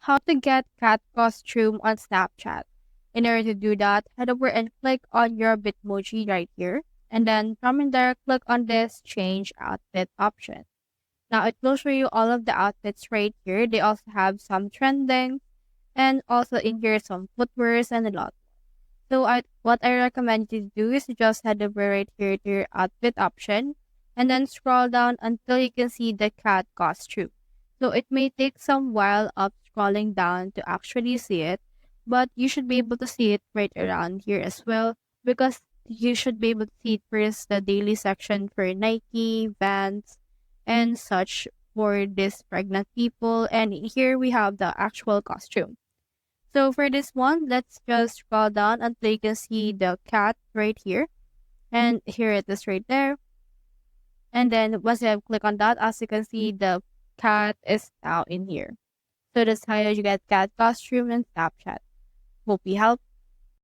how to get cat costume on Snapchat. In order to do that, head over and click on your Bitmoji right here. And then from in there, click on this change outfit option. Now it will show you all of the outfits right here. They also have some trending and also in here some footwears and a lot. So what I recommend you to do is just head over right here to your outfit option and then scroll down until you can see the cat costume. So it may take some while of scrolling down to actually see it, but you should be able to see it right around here as well because you should be able to see it first the daily section for Nike, Vans, and such for this pregnant people. And here we have the actual costume. So for this one, let's just scroll down until you can see the cat right here. And here it is right there. And then once you have click on that, as you can see, the cat is now in here. So that's how you get cat costume in Snapchat. Hope we helped.